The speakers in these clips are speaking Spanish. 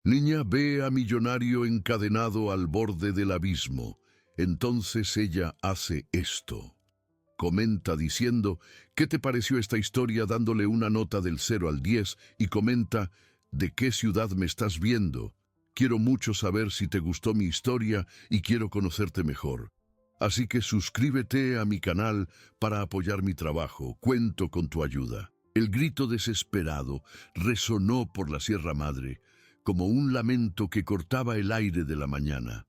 Niña ve a millonario encadenado al borde del abismo. Entonces ella hace esto. Comenta diciendo, ¿qué te pareció esta historia? Dándole una nota del 0 al 10 y comenta, ¿de qué ciudad me estás viendo? Quiero mucho saber si te gustó mi historia y quiero conocerte mejor. Así que suscríbete a mi canal para apoyar mi trabajo. Cuento con tu ayuda. El grito desesperado resonó por la Sierra Madre, como un lamento que cortaba el aire de la mañana.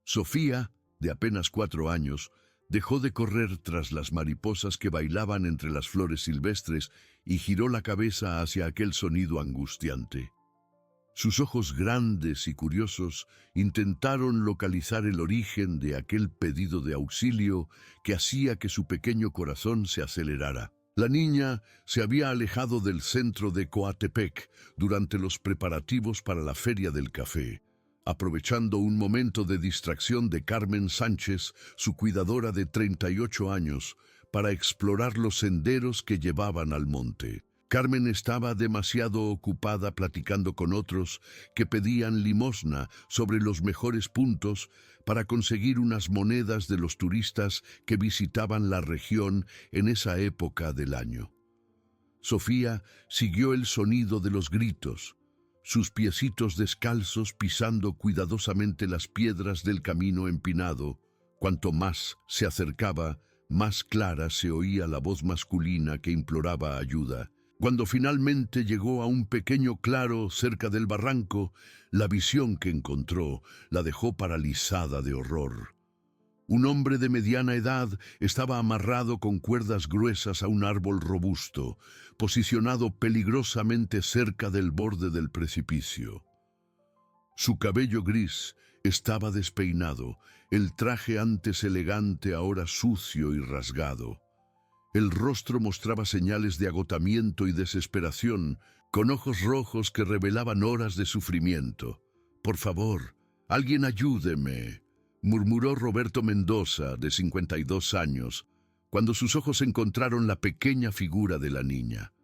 Sofía, de apenas 4 años, dejó de correr tras las mariposas que bailaban entre las flores silvestres y giró la cabeza hacia aquel sonido angustiante. Sus ojos grandes y curiosos intentaron localizar el origen de aquel pedido de auxilio que hacía que su pequeño corazón se acelerara. La niña se había alejado del centro de Coatepec durante los preparativos para la Feria del Café, aprovechando un momento de distracción de Carmen Sánchez, su cuidadora de 38 años, para explorar los senderos que llevaban al monte. Carmen estaba demasiado ocupada platicando con otros que pedían limosna sobre los mejores puntos para conseguir unas monedas de los turistas que visitaban la región en esa época del año. Sofía siguió el sonido de los gritos, sus piecitos descalzos pisando cuidadosamente las piedras del camino empinado. Cuanto más se acercaba, más clara se oía la voz masculina que imploraba ayuda. Cuando finalmente llegó a un pequeño claro cerca del barranco, la visión que encontró la dejó paralizada de horror. Un hombre de mediana edad estaba amarrado con cuerdas gruesas a un árbol robusto, posicionado peligrosamente cerca del borde del precipicio. Su cabello gris estaba despeinado, el traje antes elegante ahora sucio y rasgado. El rostro mostraba señales de agotamiento y desesperación, con ojos rojos que revelaban horas de sufrimiento. «Por favor, alguien ayúdeme», murmuró Roberto Mendoza, de 52 años, cuando sus ojos encontraron la pequeña figura de la niña.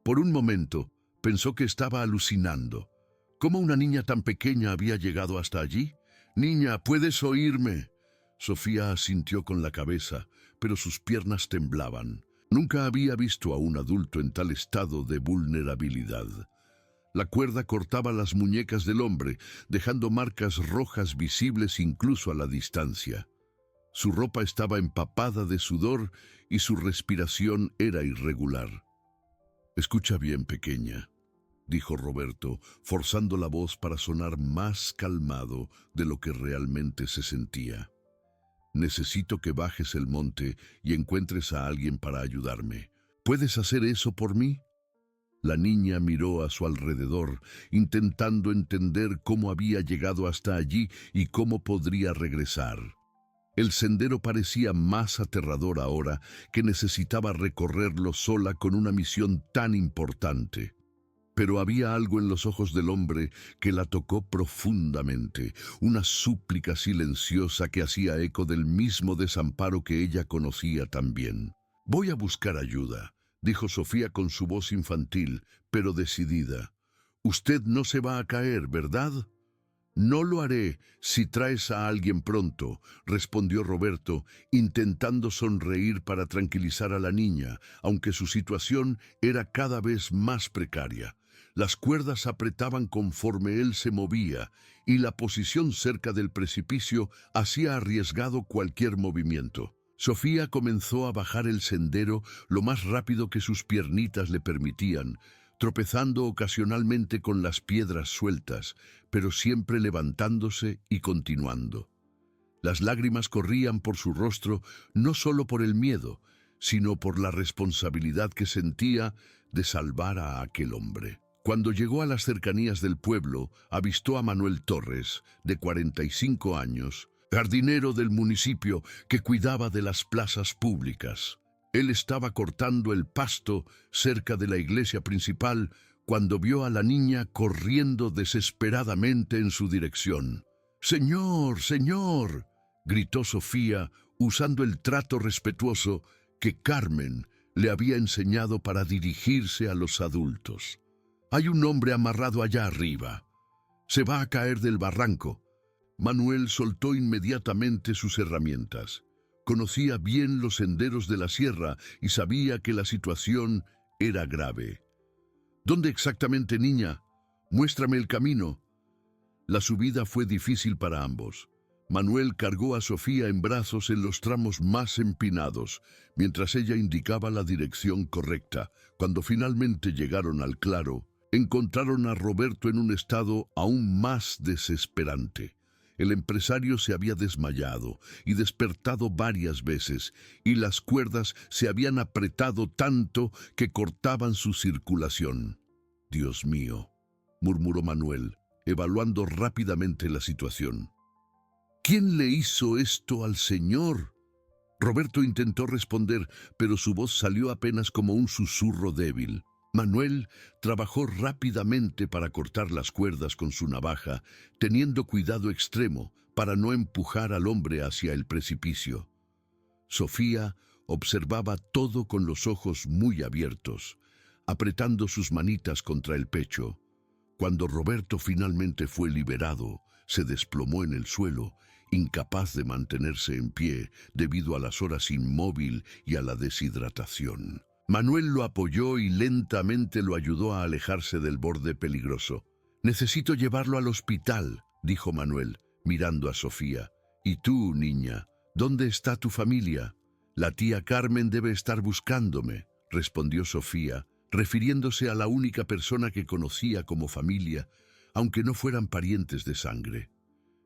Por un momento, pensó que estaba alucinando. ¿Cómo una niña tan pequeña había llegado hasta allí? «Niña, ¿puedes oírme?». Sofía asintió con la cabeza, pero sus piernas temblaban. Nunca había visto a un adulto en tal estado de vulnerabilidad. La cuerda cortaba las muñecas del hombre, dejando marcas rojas visibles incluso a la distancia. Su ropa estaba empapada de sudor y su respiración era irregular. «Escucha bien, pequeña», dijo Roberto, forzando la voz para sonar más calmado de lo que realmente se sentía. «Necesito que bajes el monte y encuentres a alguien para ayudarme. ¿Puedes hacer eso por mí?». La niña miró a su alrededor, intentando entender cómo había llegado hasta allí y cómo podría regresar. El sendero parecía más aterrador ahora que necesitaba recorrerlo sola con una misión tan importante. Pero había algo en los ojos del hombre que la tocó profundamente, una súplica silenciosa que hacía eco del mismo desamparo que ella conocía también. «Voy a buscar ayuda», dijo Sofía con su voz infantil, pero decidida. «Usted no se va a caer, ¿verdad?». «No lo haré si traes a alguien pronto», respondió Roberto, intentando sonreír para tranquilizar a la niña, aunque su situación era cada vez más precaria. Las cuerdas apretaban conforme él se movía, y la posición cerca del precipicio hacía arriesgado cualquier movimiento. Sofía comenzó a bajar el sendero lo más rápido que sus piernitas le permitían, tropezando ocasionalmente con las piedras sueltas, pero siempre levantándose y continuando. Las lágrimas corrían por su rostro no solo por el miedo, sino por la responsabilidad que sentía de salvar a aquel hombre. Cuando llegó a las cercanías del pueblo, avistó a Manuel Torres, de 45 años, jardinero del municipio que cuidaba de las plazas públicas. Él estaba cortando el pasto cerca de la iglesia principal cuando vio a la niña corriendo desesperadamente en su dirección. «¡Señor, señor!», gritó Sofía, usando el trato respetuoso que Carmen le había enseñado para dirigirse a los adultos. «Hay un hombre amarrado allá arriba». Se va a caer del barranco. Manuel soltó inmediatamente sus herramientas. Conocía bien los senderos de la sierra y sabía que la situación era grave. ¿Dónde exactamente, niña? Muéstrame el camino. La subida fue difícil para ambos. Manuel cargó a Sofía en brazos en los tramos más empinados, mientras ella indicaba la dirección correcta. Cuando finalmente llegaron al claro, encontraron a Roberto en un estado aún más desesperante. El empresario se había desmayado y despertado varias veces, y las cuerdas se habían apretado tanto que cortaban su circulación. «Dios mío», murmuró Manuel, evaluando rápidamente la situación. «¿Quién le hizo esto al señor?». Roberto intentó responder, pero su voz salió apenas como un susurro débil. Manuel trabajó rápidamente para cortar las cuerdas con su navaja, teniendo cuidado extremo para no empujar al hombre hacia el precipicio. Sofía observaba todo con los ojos muy abiertos, apretando sus manitas contra el pecho. Cuando Roberto finalmente fue liberado, se desplomó en el suelo, incapaz de mantenerse en pie debido a las horas inmóvil y a la deshidratación. Manuel lo apoyó y lentamente lo ayudó a alejarse del borde peligroso. «Necesito llevarlo al hospital», dijo Manuel, mirando a Sofía. «¿Y tú, niña? ¿Dónde está tu familia?». «La tía Carmen debe estar buscándome», respondió Sofía, refiriéndose a la única persona que conocía como familia, aunque no fueran parientes de sangre.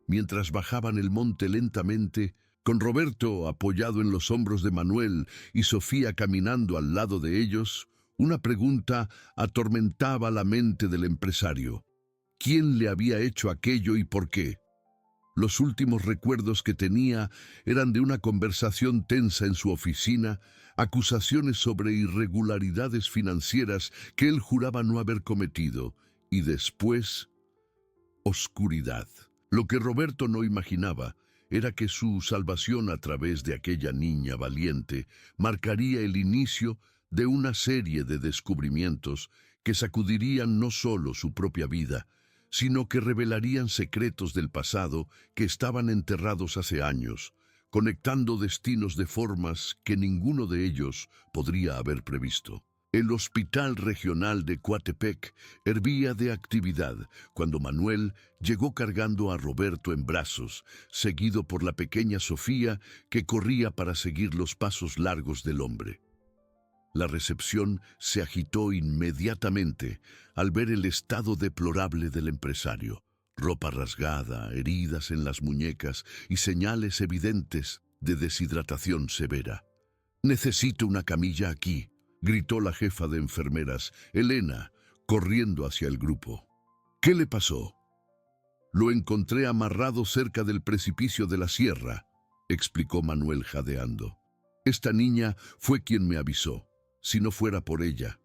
Mientras bajaban el monte lentamente, con Roberto apoyado en los hombros de Manuel y Sofía caminando al lado de ellos, una pregunta atormentaba la mente del empresario. ¿Quién le había hecho aquello y por qué? Los últimos recuerdos que tenía eran de una conversación tensa en su oficina, acusaciones sobre irregularidades financieras que él juraba no haber cometido, y después, oscuridad. Lo que Roberto no imaginaba era que su salvación a través de aquella niña valiente marcaría el inicio de una serie de descubrimientos que sacudirían no solo su propia vida, sino que revelarían secretos del pasado que estaban enterrados hace años, conectando destinos de formas que ninguno de ellos podría haber previsto. El Hospital Regional de Coatepec hervía de actividad cuando Manuel llegó cargando a Roberto en brazos, seguido por la pequeña Sofía que corría para seguir los pasos largos del hombre. La recepción se agitó inmediatamente al ver el estado deplorable del empresario. Ropa rasgada, heridas en las muñecas y señales evidentes de deshidratación severa. «Necesito una camilla aquí», gritó la jefa de enfermeras, Elena, corriendo hacia el grupo. «¿Qué le pasó?». «Lo encontré amarrado cerca del precipicio de la sierra», explicó Manuel jadeando. «Esta niña fue quien me avisó. Si no fuera por ella».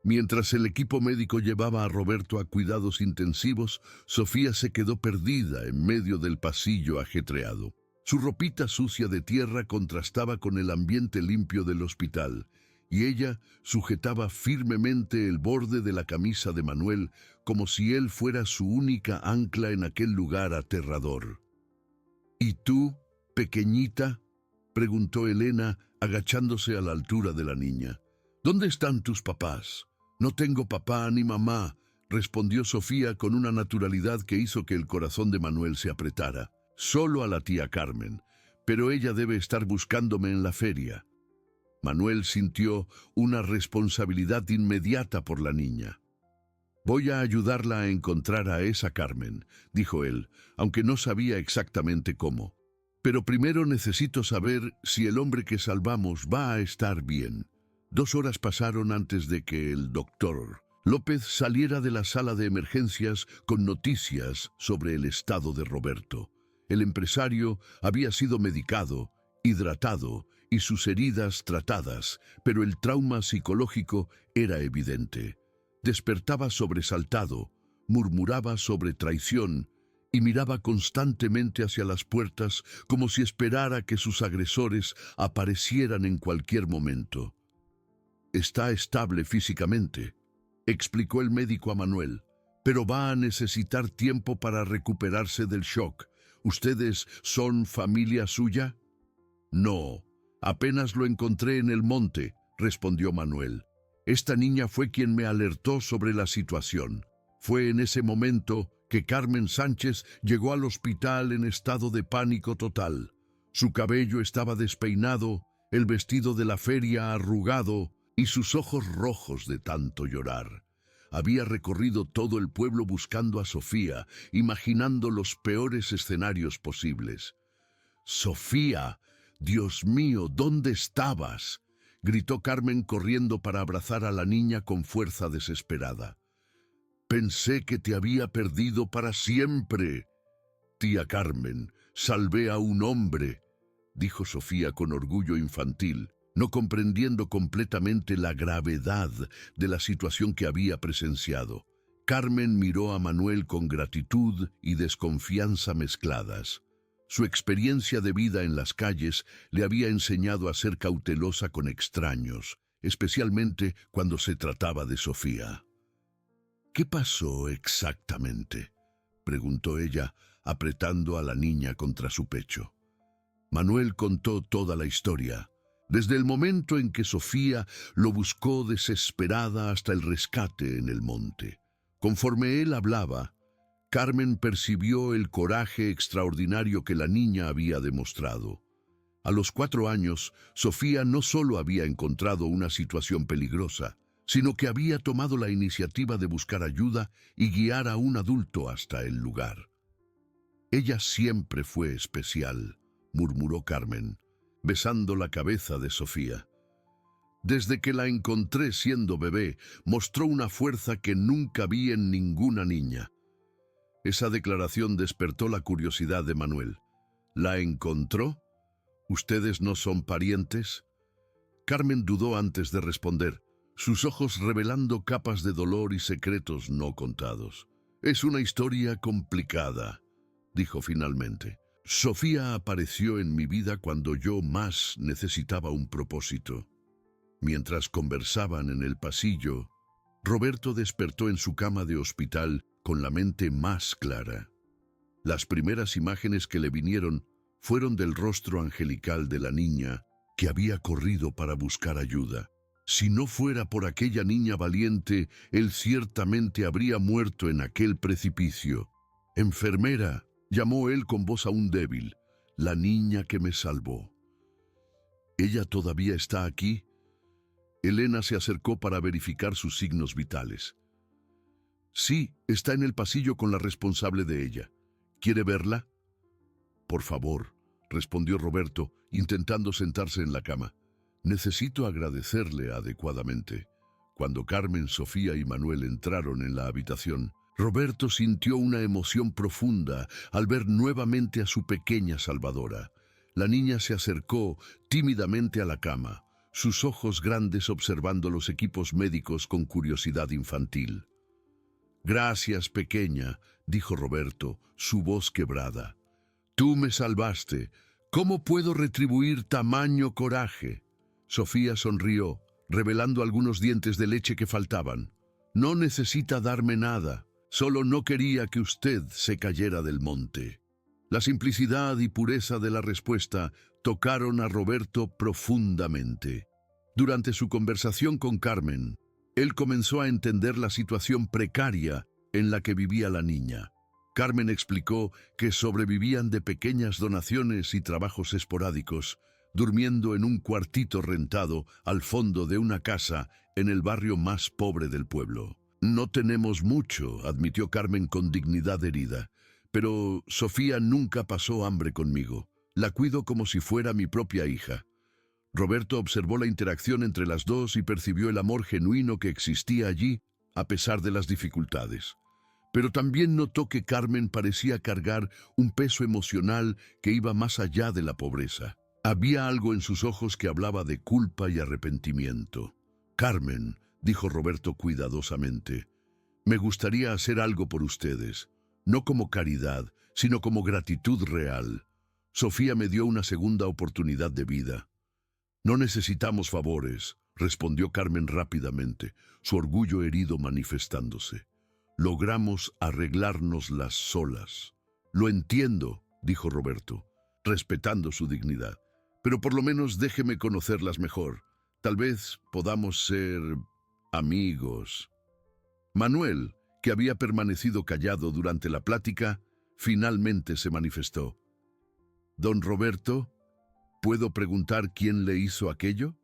Mientras el equipo médico llevaba a Roberto a cuidados intensivos, Sofía se quedó perdida en medio del pasillo ajetreado. Su ropita sucia de tierra contrastaba con el ambiente limpio del hospital, y ella sujetaba firmemente el borde de la camisa de Manuel como si él fuera su única ancla en aquel lugar aterrador. «¿Y tú, pequeñita?», preguntó Elena, agachándose a la altura de la niña. «¿Dónde están tus papás?». «No tengo papá ni mamá», respondió Sofía con una naturalidad que hizo que el corazón de Manuel se apretara. «Solo a la tía Carmen, pero ella debe estar buscándome en la feria». Manuel sintió una responsabilidad inmediata por la niña. «Voy a ayudarla a encontrar a esa Carmen», dijo él, aunque no sabía exactamente cómo. «Pero primero necesito saber si el hombre que salvamos va a estar bien». 2 horas pasaron antes de que el doctor López saliera de la sala de emergencias con noticias sobre el estado de Roberto. El empresario había sido medicado, hidratado y sus heridas tratadas, pero el trauma psicológico era evidente. Despertaba sobresaltado, murmuraba sobre traición y miraba constantemente hacia las puertas como si esperara que sus agresores aparecieran en cualquier momento. «Está estable físicamente», explicó el médico a Manuel, pero va a necesitar tiempo para recuperarse del shock. ¿Ustedes son familia suya? No, apenas lo encontré en el monte, respondió Manuel. Esta niña fue quien me alertó sobre la situación. Fue en ese momento que Carmen Sánchez llegó al hospital en estado de pánico total. Su cabello estaba despeinado, el vestido de la feria arrugado y sus ojos rojos de tanto llorar. Había recorrido todo el pueblo buscando a Sofía, imaginando los peores escenarios posibles. «Sofía, Dios mío, ¿dónde estabas?», gritó Carmen corriendo para abrazar a la niña con fuerza desesperada. «Pensé que te había perdido para siempre». «Tía Carmen, salvé a un hombre», dijo Sofía con orgullo infantil, no comprendiendo completamente la gravedad de la situación que había presenciado. Carmen miró a Manuel con gratitud y desconfianza mezcladas. Su experiencia de vida en las calles le había enseñado a ser cautelosa con extraños, especialmente cuando se trataba de Sofía. «¿Qué pasó exactamente?», preguntó ella, apretando a la niña contra su pecho. Manuel contó toda la historia, desde el momento en que Sofía lo buscó desesperada hasta el rescate en el monte. Conforme él hablaba, Carmen percibió el coraje extraordinario que la niña había demostrado. A los 4 años, Sofía no solo había encontrado una situación peligrosa, sino que había tomado la iniciativa de buscar ayuda y guiar a un adulto hasta el lugar. «Ella siempre fue especial», murmuró Carmen, besando la cabeza de Sofía. «Desde que la encontré siendo bebé, mostró una fuerza que nunca vi en ninguna niña». Esa declaración despertó la curiosidad de Manuel. «¿La encontró? ¿Ustedes no son parientes?». Carmen dudó antes de responder, sus ojos revelando capas de dolor y secretos no contados. «Es una historia complicada», dijo finalmente. «Sofía apareció en mi vida cuando yo más necesitaba un propósito». Mientras conversaban en el pasillo, Roberto despertó en su cama de hospital con la mente más clara. Las primeras imágenes que le vinieron fueron del rostro angelical de la niña que había corrido para buscar ayuda. Si no fuera por aquella niña valiente, él ciertamente habría muerto en aquel precipicio. «Enfermera», llamó él con voz aún débil, «la niña que me salvó». «¿Ella todavía está aquí?». Elena se acercó para verificar sus signos vitales. «Sí, está en el pasillo con la responsable de ella. ¿Quiere verla?». «Por favor», respondió Roberto, intentando sentarse en la cama. «Necesito agradecerle adecuadamente». Cuando Carmen, Sofía y Manuel entraron en la habitación, Roberto sintió una emoción profunda al ver nuevamente a su pequeña salvadora. La niña se acercó tímidamente a la cama, sus ojos grandes observando los equipos médicos con curiosidad infantil. «Gracias, pequeña», dijo Roberto, su voz quebrada. «Tú me salvaste. ¿Cómo puedo retribuir tamaño coraje?». Sofía sonrió, revelando algunos dientes de leche que faltaban. «No necesita darme nada. Solo no quería que usted se cayera del monte». La simplicidad y pureza de la respuesta tocaron a Roberto profundamente. Durante su conversación con Carmen, él comenzó a entender la situación precaria en la que vivía la niña. Carmen explicó que sobrevivían de pequeñas donaciones y trabajos esporádicos, durmiendo en un cuartito rentado al fondo de una casa en el barrio más pobre del pueblo. «No tenemos mucho», admitió Carmen con dignidad herida, «pero Sofía nunca pasó hambre conmigo. La cuido como si fuera mi propia hija». Roberto observó la interacción entre las dos y percibió el amor genuino que existía allí, a pesar de las dificultades. Pero también notó que Carmen parecía cargar un peso emocional que iba más allá de la pobreza. Había algo en sus ojos que hablaba de culpa y arrepentimiento. «Carmen», dijo Roberto cuidadosamente, «me gustaría hacer algo por ustedes, no como caridad, sino como gratitud real. Sofía me dio una segunda oportunidad de vida». «No necesitamos favores», respondió Carmen rápidamente, su orgullo herido manifestándose. logramos arreglárnoslas solas. Lo entiendo, dijo Roberto, respetando su dignidad, pero por lo menos déjeme conocerlas mejor. Tal vez podamos ser amigos. Manuel, que había permanecido callado durante la plática, finalmente se manifestó. «Don Roberto, ¿puedo preguntar quién le hizo aquello?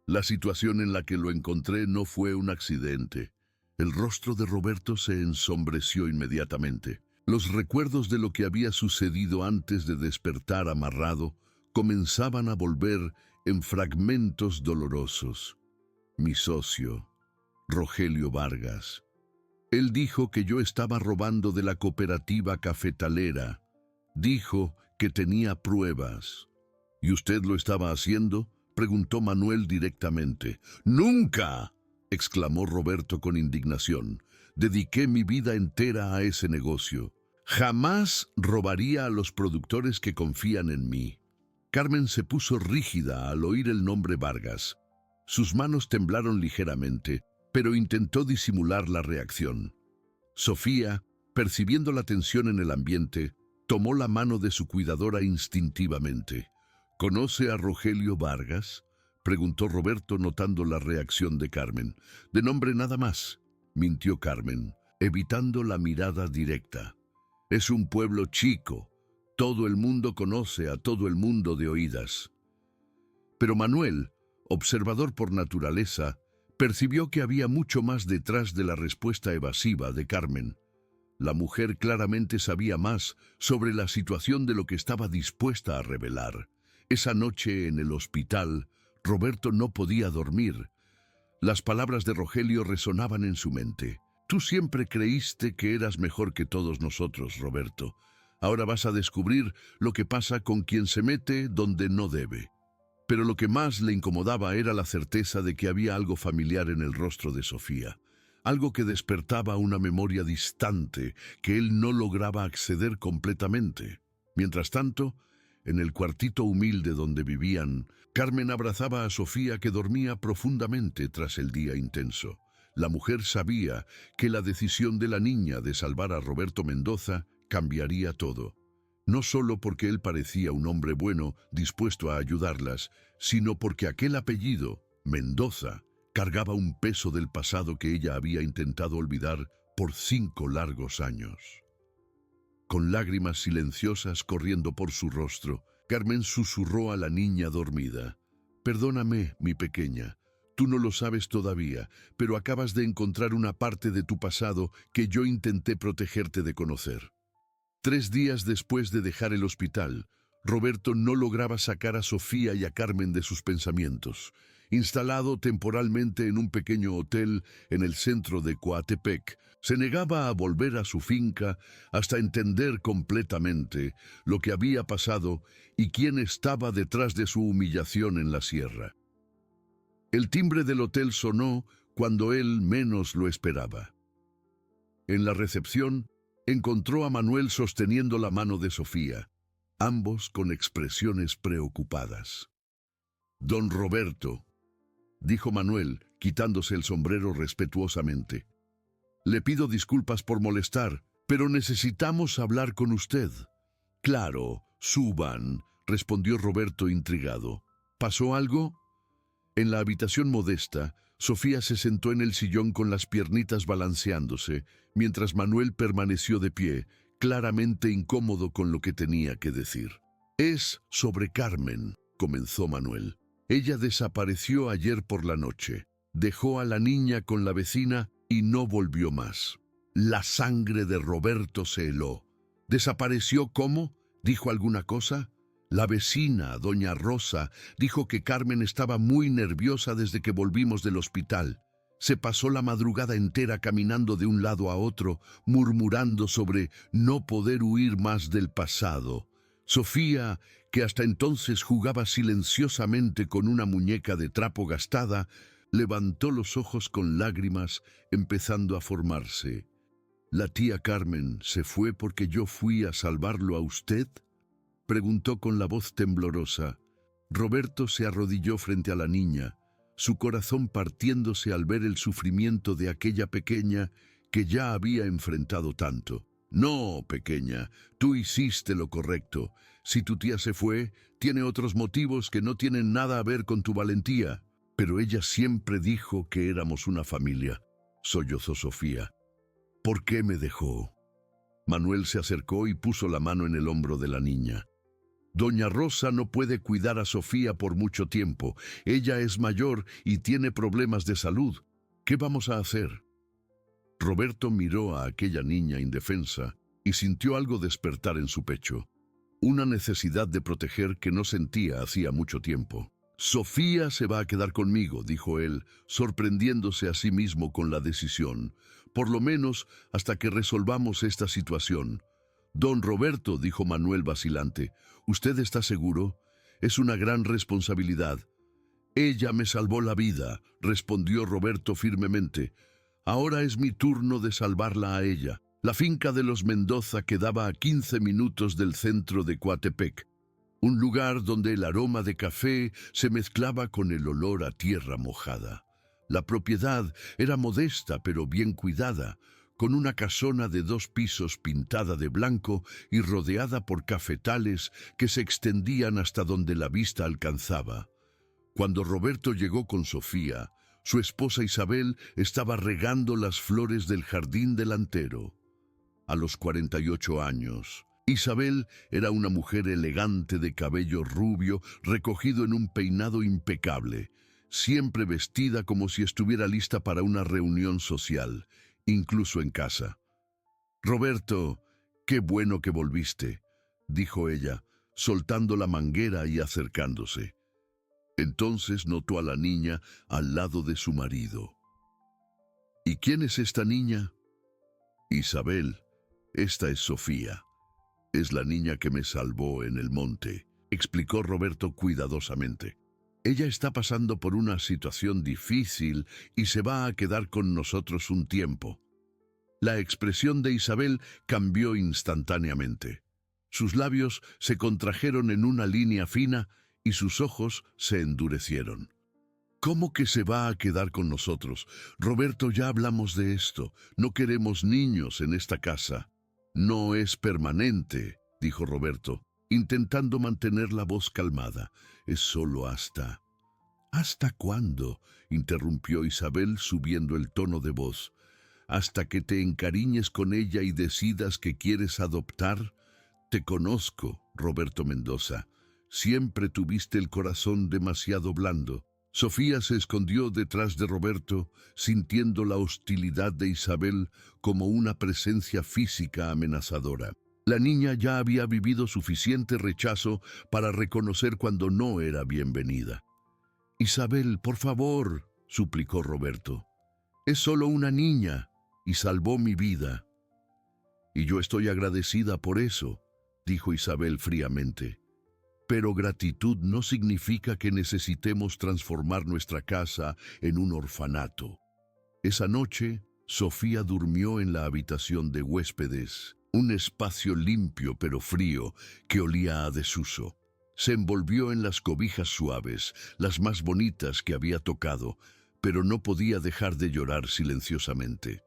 La situación en la que lo encontré no fue un accidente». El rostro de Roberto se ensombreció inmediatamente. Los recuerdos de lo que había sucedido antes de despertar amarrado comenzaban a volver en fragmentos dolorosos. Mi socio, Rogelio Vargas. Él dijo que yo estaba robando de la cooperativa cafetalera. Dijo que tenía pruebas. ¿Y usted lo estaba haciendo?, preguntó Manuel directamente. «¡Nunca!», exclamó Roberto con indignación. «Dediqué mi vida entera a ese negocio. Jamás robaría a los productores que confían en mí». Carmen se puso rígida al oír el nombre Vargas. Sus manos temblaron ligeramente, pero intentó disimular la reacción. Sofía, percibiendo la tensión en el ambiente, tomó la mano de su cuidadora instintivamente. «¿Conoce a Rogelio Vargas?», preguntó Roberto notando la reacción de Carmen. «De nombre nada más», mintió Carmen, evitando la mirada directa. «Es un pueblo chico. Todo el mundo conoce a todo el mundo de oídas». Pero Manuel, observador por naturaleza, percibió que había mucho más detrás de la respuesta evasiva de Carmen. La mujer claramente sabía más sobre la situación de lo que estaba dispuesta a revelar. Esa noche en el hospital, Roberto no podía dormir. Las palabras de Rogelio resonaban en su mente. «Tú siempre creíste que eras mejor que todos nosotros, Roberto. Ahora vas a descubrir lo que pasa con quien se mete donde no debe». Pero lo que más le incomodaba era la certeza de que había algo familiar en el rostro de Sofía, algo que despertaba una memoria distante que él no lograba acceder completamente. Mientras tanto, en el cuartito humilde donde vivían, Carmen abrazaba a Sofía, que dormía profundamente tras el día intenso. La mujer sabía que la decisión de la niña de salvar a Roberto Mendoza cambiaría todo. No solo porque él parecía un hombre bueno dispuesto a ayudarlas, sino porque aquel apellido, Mendoza, cargaba un peso del pasado que ella había intentado olvidar por 5 largos años. Con lágrimas silenciosas corriendo por su rostro, Carmen susurró a la niña dormida. «Perdóname, mi pequeña. Tú no lo sabes todavía, pero acabas de encontrar una parte de tu pasado que yo intenté protegerte de conocer». 3 días después de dejar el hospital, Roberto no lograba sacar a Sofía y a Carmen de sus pensamientos. Instalado temporalmente en un pequeño hotel en el centro de Coatepec, se negaba a volver a su finca hasta entender completamente lo que había pasado y quién estaba detrás de su humillación en la sierra. El timbre del hotel sonó cuando él menos lo esperaba. En la recepción, encontró a Manuel sosteniendo la mano de Sofía, ambos con expresiones preocupadas. «Don Roberto», dijo Manuel, quitándose el sombrero respetuosamente. «Le pido disculpas por molestar, pero necesitamos hablar con usted». «Claro, suban», respondió Roberto intrigado. «¿Pasó algo?». En la habitación modesta, Sofía se sentó en el sillón con las piernitas balanceándose, mientras Manuel permaneció de pie, claramente incómodo con lo que tenía que decir. «Es sobre Carmen», comenzó Manuel. «Ella desapareció ayer por la noche. Dejó a la niña con la vecina y no volvió más». La sangre de Roberto se heló. «¿Desapareció cómo? ¿Dijo alguna cosa?». La vecina, doña Rosa, dijo que Carmen estaba muy nerviosa desde que volvimos del hospital. Se pasó la madrugada entera caminando de un lado a otro, murmurando sobre no poder huir más del pasado. Sofía, que hasta entonces jugaba silenciosamente con una muñeca de trapo gastada, levantó los ojos con lágrimas, empezando a formarse. «¿La tía Carmen se fue porque yo fui a salvarlo a usted?», preguntó con la voz temblorosa. Roberto se arrodilló frente a la niña, su corazón partiéndose al ver el sufrimiento de aquella pequeña que ya había enfrentado tanto. No, pequeña, tú hiciste lo correcto. Si tu tía se fue, tiene otros motivos que no tienen nada a ver con tu valentía. Pero ella siempre dijo que éramos una familia, sollozó Sofía. ¿Por qué me dejó? Manuel se acercó y puso la mano en el hombro de la niña. Doña Rosa no puede cuidar a Sofía por mucho tiempo. Ella es mayor y tiene problemas de salud. ¿Qué vamos a hacer? Roberto miró a aquella niña indefensa y sintió algo despertar en su pecho. Una necesidad de proteger que no sentía hacía mucho tiempo. Sofía se va a quedar conmigo, dijo él, sorprendiéndose a sí mismo con la decisión. Por lo menos hasta que resolvamos esta situación. Don Roberto, dijo Manuel vacilante, ¿usted está seguro? Es una gran responsabilidad. Ella me salvó la vida, respondió Roberto firmemente. Ahora es mi turno de salvarla a ella. La finca de los Mendoza quedaba a 15 minutos del centro de Coatepec, un lugar donde el aroma de café se mezclaba con el olor a tierra mojada. La propiedad era modesta pero bien cuidada, con una casona de 2 pisos pintada de blanco y rodeada por cafetales que se extendían hasta donde la vista alcanzaba. Cuando Roberto llegó con Sofía, su esposa Isabel estaba regando las flores del jardín delantero. A los 48 años, Isabel era una mujer elegante de cabello rubio recogido en un peinado impecable, siempre vestida como si estuviera lista para una reunión social, incluso en casa. «Roberto, qué bueno que volviste», dijo ella, soltando la manguera y acercándose. Entonces notó a la niña al lado de su marido. «¿Y quién es esta niña?» «Isabel, esta es Sofía. Es la niña que me salvó en el monte», explicó Roberto cuidadosamente. «Ella está pasando por una situación difícil y se va a quedar con nosotros un tiempo». La expresión de Isabel cambió instantáneamente. Sus labios se contrajeron en una línea fina y sus ojos se endurecieron. «¿Cómo que se va a quedar con nosotros? Roberto, ya hablamos de esto. No queremos niños en esta casa». «No es permanente», dijo Roberto, intentando mantener la voz calmada. «Es solo hasta...» «¿Hasta cuándo?», interrumpió Isabel subiendo el tono de voz. «¿Hasta que te encariñes con ella y decidas que quieres adoptar? Te conozco, Roberto Mendoza. Siempre tuviste el corazón demasiado blando». Sofía se escondió detrás de Roberto, sintiendo la hostilidad de Isabel como una presencia física amenazadora. La niña ya había vivido suficiente rechazo para reconocer cuando no era bienvenida. «Isabel, por favor», suplicó Roberto. «Es solo una niña y salvó mi vida». «Y yo estoy agradecida por eso», dijo Isabel fríamente. «Pero gratitud no significa que necesitemos transformar nuestra casa en un orfanato». Esa noche, Sofía durmió en la habitación de huéspedes, un espacio limpio pero frío que olía a desuso. Se envolvió en las cobijas suaves, las más bonitas que había tocado, pero no podía dejar de llorar silenciosamente.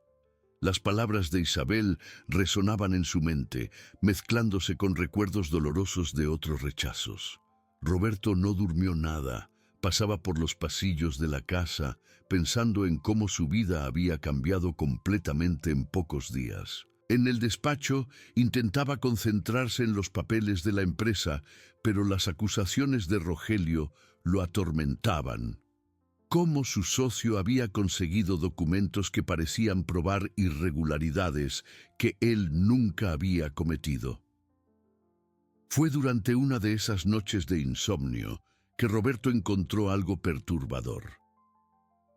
Las palabras de Isabel resonaban en su mente, mezclándose con recuerdos dolorosos de otros rechazos. Roberto no durmió nada. Pasaba por los pasillos de la casa, pensando en cómo su vida había cambiado completamente en pocos días. En el despacho intentaba concentrarse en los papeles de la empresa, pero las acusaciones de Rogelio lo atormentaban. Cómo su socio había conseguido documentos que parecían probar irregularidades que él nunca había cometido. Fue durante una de esas noches de insomnio que Roberto encontró algo perturbador.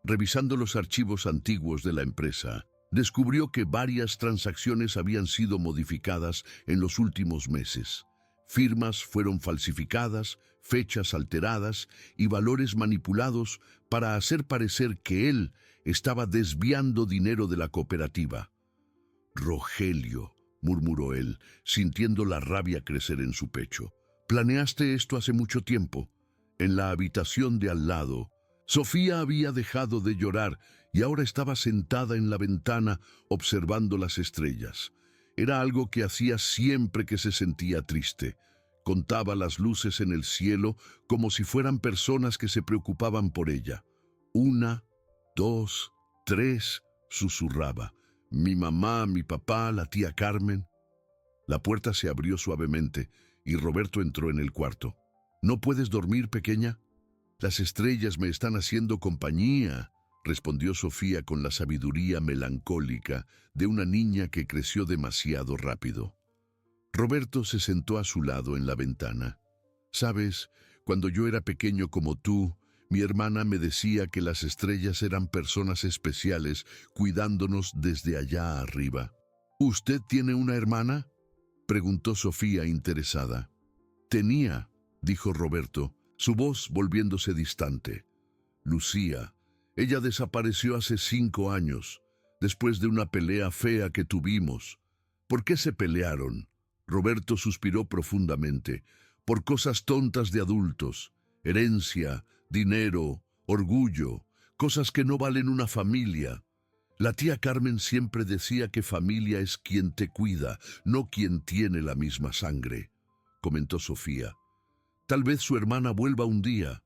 Revisando los archivos antiguos de la empresa, descubrió que varias transacciones habían sido modificadas en los últimos meses. Firmas fueron falsificadas, fechas alteradas y valores manipulados para hacer parecer que él estaba desviando dinero de la cooperativa. «Rogelio», murmuró él, sintiendo la rabia crecer en su pecho. «Planeaste esto hace mucho tiempo». En la habitación de al lado, Sofía había dejado de llorar y ahora estaba sentada en la ventana observando las estrellas. Era algo que hacía siempre que se sentía triste. Contaba las luces en el cielo como si fueran personas que se preocupaban por ella. 1, 2, 3, susurraba. Mi mamá, mi papá, la tía Carmen. La puerta se abrió suavemente y Roberto entró en el cuarto. ¿No puedes dormir, pequeña? Las estrellas me están haciendo compañía, respondió Sofía con la sabiduría melancólica de una niña que creció demasiado rápido. Roberto se sentó a su lado en la ventana. Sabes, cuando yo era pequeño como tú, mi hermana me decía que las estrellas eran personas especiales cuidándonos desde allá arriba. ¿Usted tiene una hermana?, preguntó Sofía interesada. Tenía, dijo Roberto, su voz volviéndose distante. Lucía. Ella desapareció hace 5 años, después de una pelea fea que tuvimos. ¿Por qué se pelearon? Roberto suspiró profundamente. Por cosas tontas de adultos. Herencia, dinero, orgullo, cosas que no valen una familia. La tía Carmen siempre decía que familia es quien te cuida, no quien tiene la misma sangre, comentó Sofía. Tal vez su hermana vuelva un día.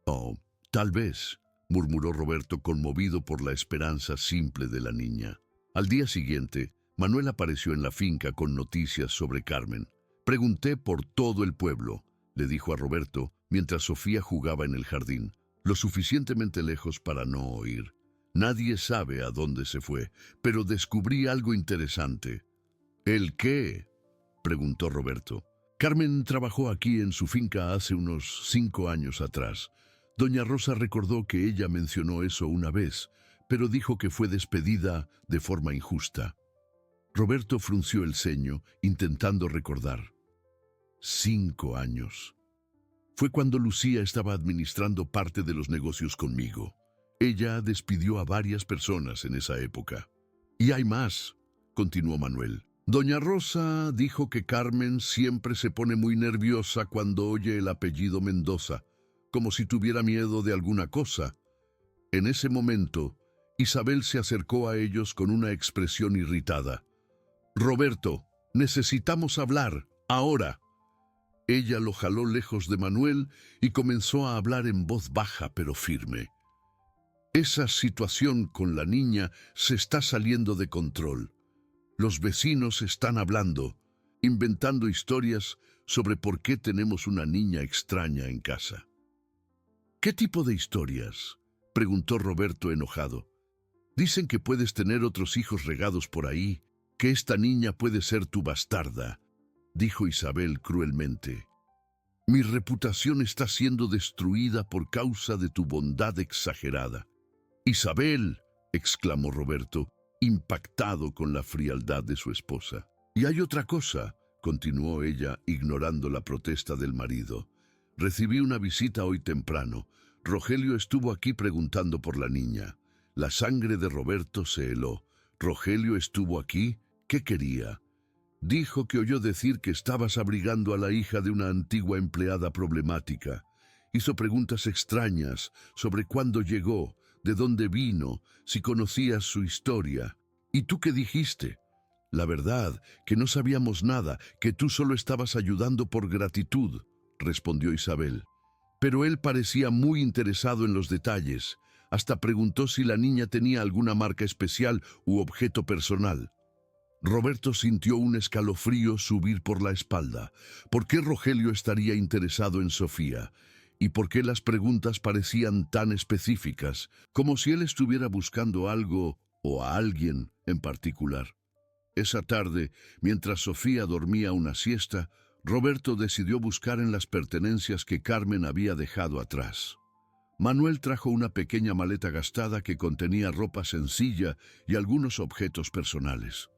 Oh, tal vez, murmuró Roberto conmovido por la esperanza simple de la niña. Al día siguiente, Manuel apareció en la finca con noticias sobre Carmen. Pregunté por todo el pueblo, le dijo a Roberto, mientras Sofía jugaba en el jardín, lo suficientemente lejos para no oír. Nadie sabe a dónde se fue, pero descubrí algo interesante. ¿El qué?, preguntó Roberto. Carmen trabajó aquí en su finca hace unos 5 años atrás. Doña Rosa recordó que ella mencionó eso una vez, pero dijo que fue despedida de forma injusta. Roberto frunció el ceño, intentando recordar. 5 años. Fue cuando Lucía estaba administrando parte de los negocios conmigo. Ella despidió a varias personas en esa época. Y hay más, continuó Manuel. Doña Rosa dijo que Carmen siempre se pone muy nerviosa cuando oye el apellido Mendoza, como si tuviera miedo de alguna cosa. En ese momento, Isabel se acercó a ellos con una expresión irritada. Roberto, necesitamos hablar, ahora. Ella lo jaló lejos de Manuel y comenzó a hablar en voz baja pero firme. Esa situación con la niña se está saliendo de control. Los vecinos están hablando, inventando historias sobre por qué tenemos una niña extraña en casa. ¿Qué tipo de historias?, preguntó Roberto enojado. Dicen que puedes tener otros hijos regados por ahí, que esta niña puede ser tu bastarda, dijo Isabel cruelmente. Mi reputación está siendo destruida por causa de tu bondad exagerada. Isabel, exclamó Roberto, impactado con la frialdad de su esposa. Y hay otra cosa, continuó ella, ignorando la protesta del marido. Recibí una visita hoy temprano. Rogelio estuvo aquí preguntando por la niña. La sangre de Roberto se heló. ¿Rogelio estuvo aquí? ¿Qué quería? Dijo que oyó decir que estabas abrigando a la hija de una antigua empleada problemática. Hizo preguntas extrañas sobre cuándo llegó, de dónde vino, si conocías su historia. ¿Y tú qué dijiste? La verdad, que no sabíamos nada, que tú solo estabas ayudando por gratitud, respondió Isabel. Pero él parecía muy interesado en los detalles. Hasta preguntó si la niña tenía alguna marca especial u objeto personal. Roberto sintió un escalofrío subir por la espalda. ¿Por qué Rogelio estaría interesado en Sofía? ¿Y por qué las preguntas parecían tan específicas, como si él estuviera buscando algo o a alguien en particular? Esa tarde, mientras Sofía dormía una siesta, Roberto decidió buscar en las pertenencias que Carmen había dejado atrás. Manuel trajo una pequeña maleta gastada que contenía ropa sencilla y algunos objetos personales.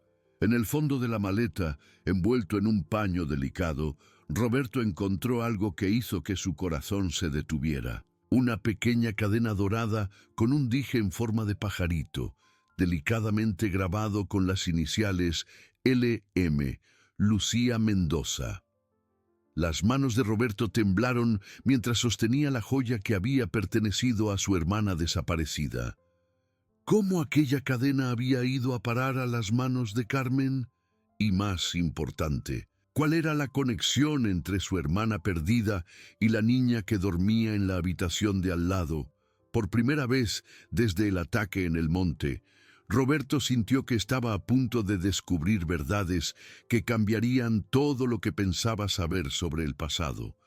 En el fondo de la maleta, envuelto en un paño delicado, Roberto encontró algo que hizo que su corazón se detuviera. Una pequeña cadena dorada con un dije en forma de pajarito, delicadamente grabado con las iniciales LM, Lucía Mendoza. Las manos de Roberto temblaron mientras sostenía la joya que había pertenecido a su hermana desaparecida. ¿Cómo aquella cadena había ido a parar a las manos de Carmen? Y más importante, ¿cuál era la conexión entre su hermana perdida y la niña que dormía en la habitación de al lado? Por primera vez desde el ataque en el monte, Roberto sintió que estaba a punto de descubrir verdades que cambiarían todo lo que pensaba saber sobre el pasado.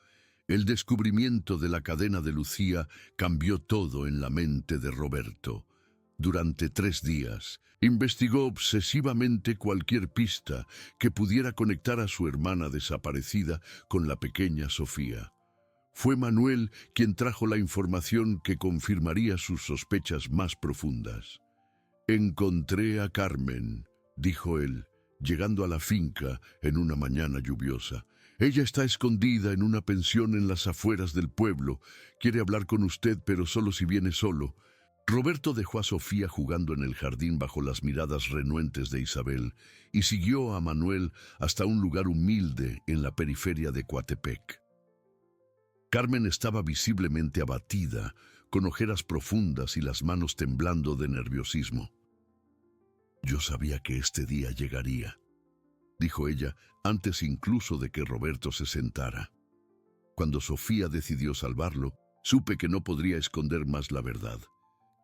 El descubrimiento de la cadena de Lucía cambió todo en la mente de Roberto. Durante 3 días, investigó obsesivamente cualquier pista que pudiera conectar a su hermana desaparecida con la pequeña Sofía. Fue Manuel quien trajo la información que confirmaría sus sospechas más profundas. «Encontré a Carmen», dijo él, llegando a la finca en una mañana lluviosa. «Ella está escondida en una pensión en las afueras del pueblo. Quiere hablar con usted, pero solo si viene solo». Roberto dejó a Sofía jugando en el jardín bajo las miradas renuentes de Isabel y siguió a Manuel hasta un lugar humilde en la periferia de Coatepec. Carmen estaba visiblemente abatida, con ojeras profundas y las manos temblando de nerviosismo. «Yo sabía que este día llegaría», dijo ella antes incluso de que Roberto se sentara. Cuando Sofía decidió salvarlo, supe que no podría esconder más la verdad.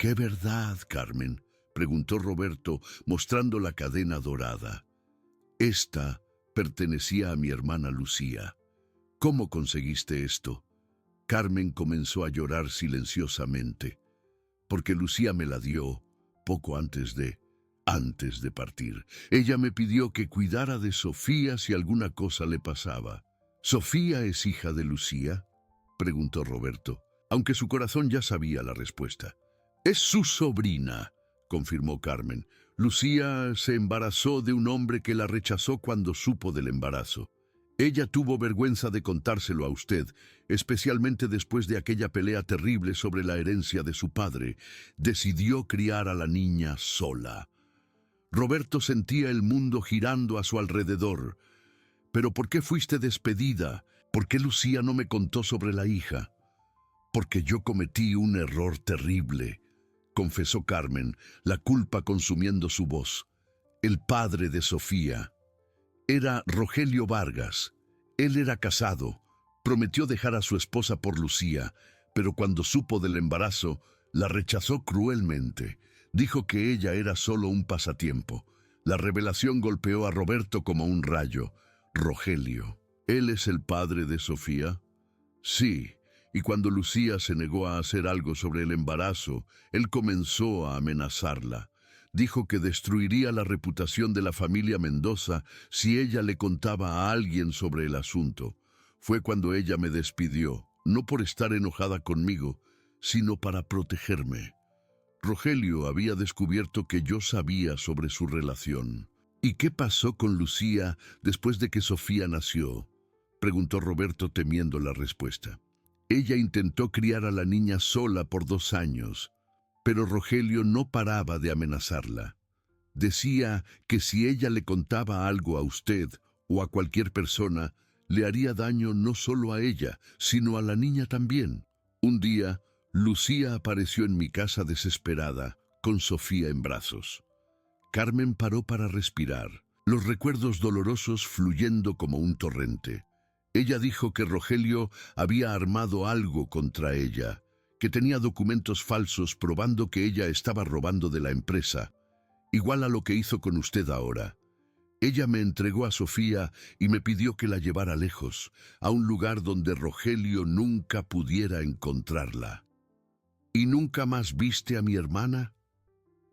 «¿Qué verdad, Carmen?», preguntó Roberto, mostrando la cadena dorada. «Esta pertenecía a mi hermana Lucía. ¿Cómo conseguiste esto?». Carmen comenzó a llorar silenciosamente. «Porque Lucía me la dio poco antes de partir. Ella me pidió que cuidara de Sofía si alguna cosa le pasaba». «¿Sofía es hija de Lucía?», preguntó Roberto, aunque su corazón ya sabía la respuesta. «Es su sobrina», confirmó Carmen. «Lucía se embarazó de un hombre que la rechazó cuando supo del embarazo. Ella tuvo vergüenza de contárselo a usted, especialmente después de aquella pelea terrible sobre la herencia de su padre. Decidió criar a la niña sola». Roberto sentía el mundo girando a su alrededor. «¿Pero por qué fuiste despedida? ¿Por qué Lucía no me contó sobre la hija?». «Porque yo cometí un error terrible», confesó Carmen, la culpa consumiendo su voz. «El padre de Sofía era Rogelio Vargas. Él era casado, prometió dejar a su esposa por Lucía, pero cuando supo del embarazo, la rechazó cruelmente. Dijo que ella era solo un pasatiempo». La revelación golpeó a Roberto como un rayo. «Rogelio, ¿él es el padre de Sofía?». «Sí». Y cuando Lucía se negó a hacer algo sobre el embarazo, él comenzó a amenazarla. Dijo que destruiría la reputación de la familia Mendoza si ella le contaba a alguien sobre el asunto. Fue cuando ella me despidió, no por estar enojada conmigo, sino para protegerme. Rogelio había descubierto que yo sabía sobre su relación. «¿Y qué pasó con Lucía después de que Sofía nació?», preguntó Roberto temiendo la respuesta. «Ella intentó criar a la niña sola por 2 años, pero Rogelio no paraba de amenazarla. Decía que si ella le contaba algo a usted o a cualquier persona, le haría daño no solo a ella, sino a la niña también. Un día, Lucía apareció en mi casa desesperada, con Sofía en brazos». Carmen paró para respirar, los recuerdos dolorosos fluyendo como un torrente. Ella dijo que Rogelio había armado algo contra ella, que tenía documentos falsos probando que ella estaba robando de la empresa, igual a lo que hizo con usted ahora. Ella me entregó a Sofía y me pidió que la llevara lejos, a un lugar donde Rogelio nunca pudiera encontrarla». «¿Y nunca más viste a mi hermana?».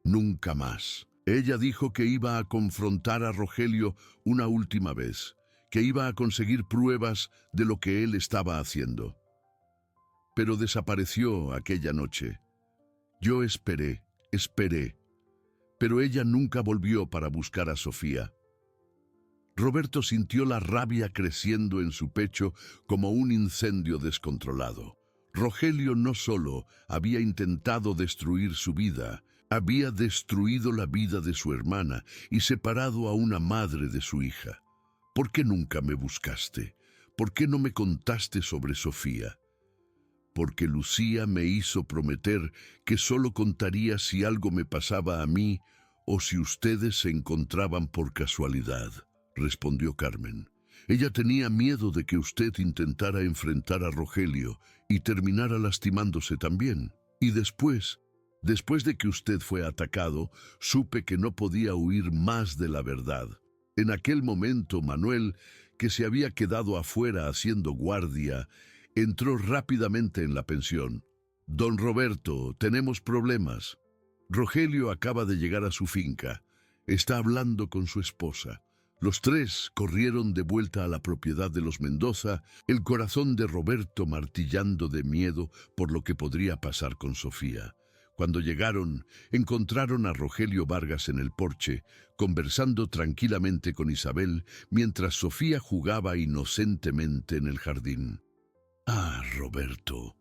«Nunca más. Ella dijo que iba a confrontar a Rogelio una última vez, que iba a conseguir pruebas de lo que él estaba haciendo. Pero desapareció aquella noche. Yo esperé, pero ella nunca volvió para buscar a Sofía». Roberto sintió la rabia creciendo en su pecho como un incendio descontrolado. Rogelio no solo había intentado destruir su vida, había destruido la vida de su hermana y separado a una madre de su hija. «¿Por qué nunca me buscaste? ¿Por qué no me contaste sobre Sofía?». porque Lucía me hizo prometer que solo contaría si algo me pasaba a mí o si ustedes se encontraban por casualidad, respondió Carmen. Ella tenía miedo de que usted intentara enfrentar a Rogelio y terminara lastimándose también. Y después de que usted fue atacado, supe que no podía huir más de la verdad. En aquel momento, Manuel, que se había quedado afuera haciendo guardia, entró rápidamente en la pensión. Don Roberto, tenemos problemas. Rogelio acaba de llegar a su finca. Está hablando con su esposa. Los tres corrieron de vuelta a la propiedad de los Mendoza, el corazón de Roberto martillando de miedo por lo que podría pasar con Sofía. Cuando llegaron, encontraron a Rogelio Vargas en el porche, conversando tranquilamente con Isabel, mientras Sofía jugaba inocentemente en el jardín. «Ah, Roberto»,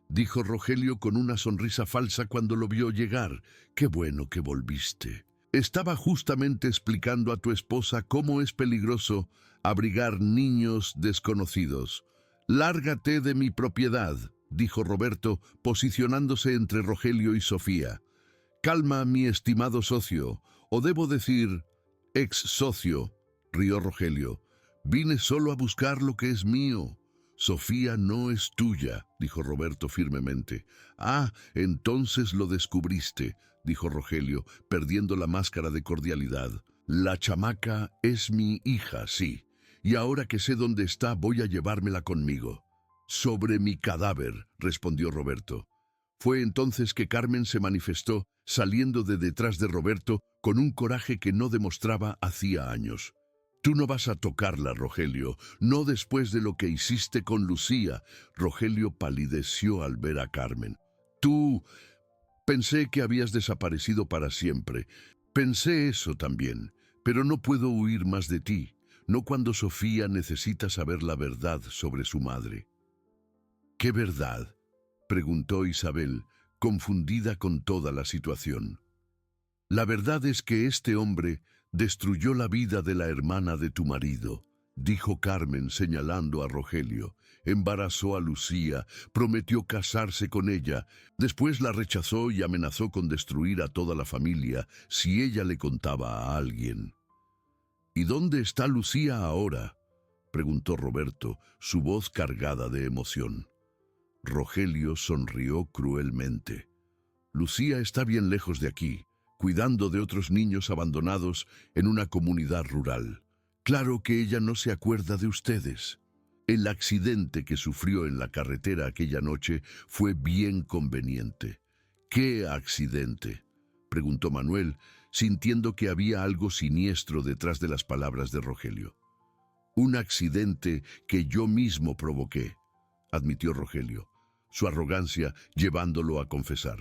dijo Rogelio con una sonrisa falsa cuando lo vio llegar. «Qué bueno que volviste. Estaba justamente explicando a tu esposa cómo es peligroso abrigar niños desconocidos. Lárgate de mi propiedad», dijo Roberto, posicionándose entre Rogelio y Sofía. «Calma, mi estimado socio, o debo decir, ex socio», rió Rogelio. «Vine solo a buscar lo que es mío». «Sofía no es tuya», dijo Roberto firmemente. «Ah, entonces lo descubriste», dijo Rogelio, perdiendo la máscara de cordialidad. «La chamaca es mi hija, sí, y ahora que sé dónde está voy a llevármela conmigo». «Sobre mi cadáver», respondió Roberto. Fue entonces que Carmen se manifestó, saliendo de detrás de Roberto con un coraje que no demostraba hacía años. «Tú no vas a tocarla, Rogelio, no después de lo que hiciste con Lucía». Rogelio palideció al ver a Carmen. «Tú... Pensé que habías desaparecido para siempre. Pensé eso también, pero no puedo huir más de ti, no cuando Sofía necesita saber la verdad sobre su madre». «¿Qué verdad?», preguntó Isabel, confundida con toda la situación. «La verdad es que este hombre destruyó la vida de la hermana de tu marido», dijo Carmen señalando a Rogelio. «Embarazó a Lucía, prometió casarse con ella, después la rechazó y amenazó con destruir a toda la familia si ella le contaba a alguien». «¿Y dónde está Lucía ahora?», preguntó Roberto, su voz cargada de emoción. Rogelio sonrió cruelmente. «Lucía está bien lejos de aquí, cuidando de otros niños abandonados en una comunidad rural. Claro que ella no se acuerda de ustedes. El accidente que sufrió en la carretera aquella noche fue bien conveniente». «¿Qué accidente?», preguntó Manuel, sintiendo que había algo siniestro detrás de las palabras de Rogelio. «Un accidente que yo mismo provoqué», admitió Rogelio, su arrogancia llevándolo a confesar.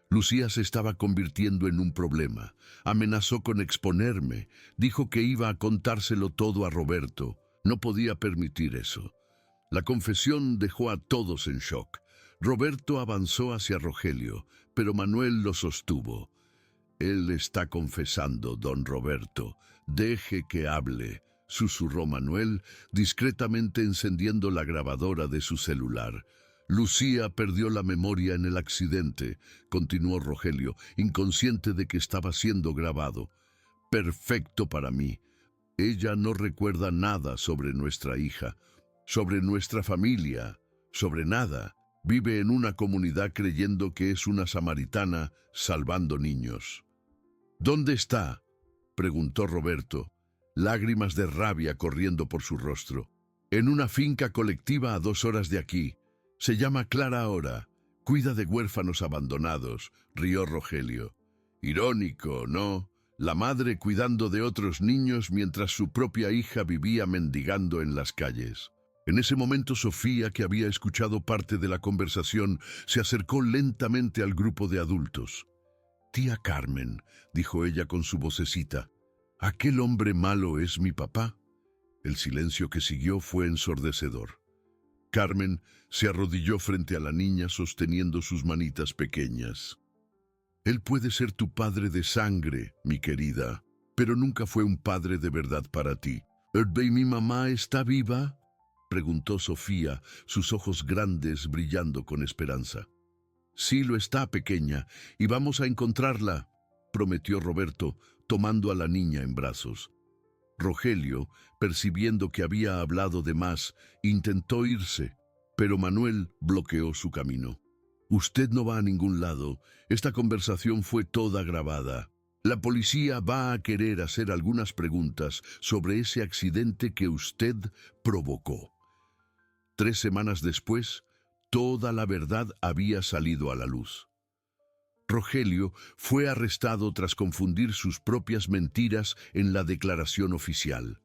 «Lucía se estaba convirtiendo en un problema. Amenazó con exponerme. Dijo que iba a contárselo todo a Roberto. No podía permitir eso». La confesión dejó a todos en shock. Roberto avanzó hacia Rogelio, pero Manuel lo sostuvo. «Él está confesando, don Roberto. Deje que hable», susurró Manuel, discretamente encendiendo la grabadora de su celular. «Lucía perdió la memoria en el accidente», continuó Rogelio, inconsciente de que estaba siendo grabado. «Perfecto para mí. Ella no recuerda nada sobre nuestra hija, sobre nuestra familia, sobre nada. Vive en una comunidad creyendo que es una samaritana salvando niños». «¿Dónde está?», preguntó Roberto, lágrimas de rabia corriendo por su rostro. «En una finca colectiva a 2 horas de aquí. Se llama Clara ahora. Cuida de huérfanos abandonados», rió Rogelio. «Irónico, ¿no? La madre cuidando de otros niños mientras su propia hija vivía mendigando en las calles». En ese momento Sofía, que había escuchado parte de la conversación, se acercó lentamente al grupo de adultos. «Tía Carmen», dijo ella con su vocecita, «¿aquel hombre malo es mi papá?». El silencio que siguió fue ensordecedor. Carmen se arrodilló frente a la niña sosteniendo sus manitas pequeñas. «Él puede ser tu padre de sangre, mi querida, pero nunca fue un padre de verdad para ti». «¿Y mi mamá está viva?», preguntó Sofía, sus ojos grandes brillando con esperanza. Sí lo está, pequeña, y vamos a encontrarla, prometió Roberto, tomando a la niña en brazos. Rogelio, percibiendo que había hablado de más, intentó irse, pero Manuel bloqueó su camino. Usted no va a ningún lado. Esta conversación fue toda grabada. La policía va a querer hacer algunas preguntas sobre ese accidente que usted provocó. 3 semanas después, toda la verdad había salido a la luz. Rogelio fue arrestado tras confundir sus propias mentiras en la declaración oficial,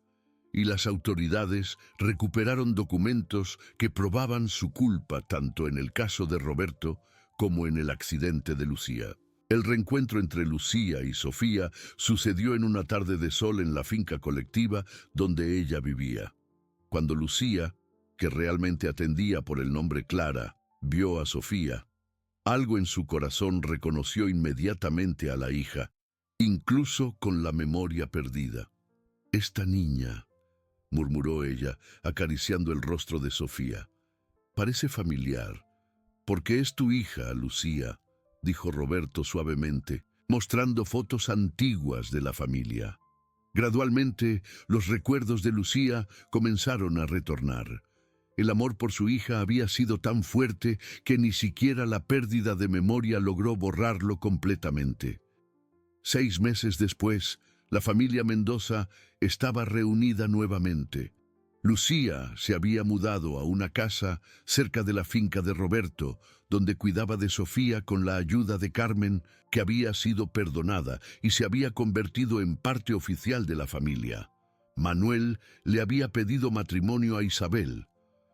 y las autoridades recuperaron documentos que probaban su culpa tanto en el caso de Roberto como en el accidente de Lucía. El reencuentro entre Lucía y Sofía sucedió en una tarde de sol en la finca colectiva donde ella vivía. Cuando Lucía, que realmente atendía por el nombre Clara, vio a Sofía, algo en su corazón reconoció inmediatamente a la hija, incluso con la memoria perdida. «Esta niña», murmuró ella, acariciando el rostro de Sofía, «parece familiar. «Porque es tu hija, Lucía», dijo Roberto suavemente, mostrando fotos antiguas de la familia. Gradualmente, los recuerdos de Lucía comenzaron a retornar. El amor por su hija había sido tan fuerte que ni siquiera la pérdida de memoria logró borrarlo completamente. 6 meses después, la familia Mendoza estaba reunida nuevamente. Lucía se había mudado a una casa cerca de la finca de Roberto, donde cuidaba de Sofía con la ayuda de Carmen, que había sido perdonada y se había convertido en parte oficial de la familia. Manuel le había pedido matrimonio a Isabel,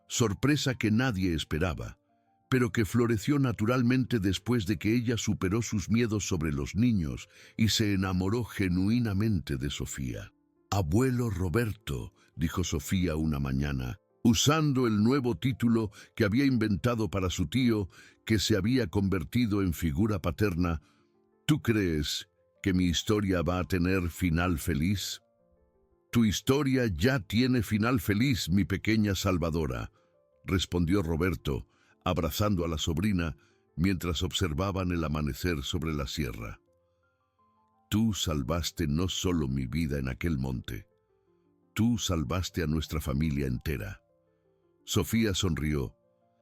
sorpresa que nadie esperaba, pero que floreció naturalmente después de que ella superó sus miedos sobre los niños y se enamoró genuinamente de Sofía. «Abuelo Roberto», dijo Sofía una mañana, usando el nuevo título que había inventado para su tío, que se había convertido en figura paterna, «¿tú crees que mi historia va a tener final feliz?» «Tu historia ya tiene final feliz, mi pequeña salvadora», respondió Roberto, abrazando a la sobrina mientras observaban el amanecer sobre la sierra. «Tú salvaste no solo mi vida en aquel monte, tú salvaste a nuestra familia entera». Sofía sonrió,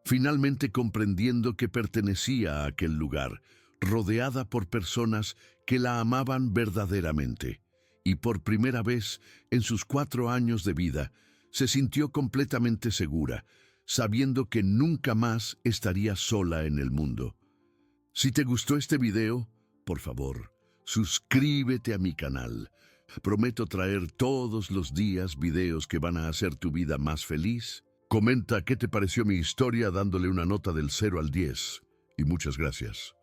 finalmente comprendiendo que pertenecía a aquel lugar, rodeada por personas que la amaban verdaderamente, y por primera vez en sus 4 años de vida se sintió completamente segura, sabiendo que nunca más estaría sola en el mundo. Si te gustó este video, por favor, suscríbete a mi canal. Prometo traer todos los días videos que van a hacer tu vida más feliz. Comenta qué te pareció mi historia dándole una nota del 0 al 10. Y muchas gracias.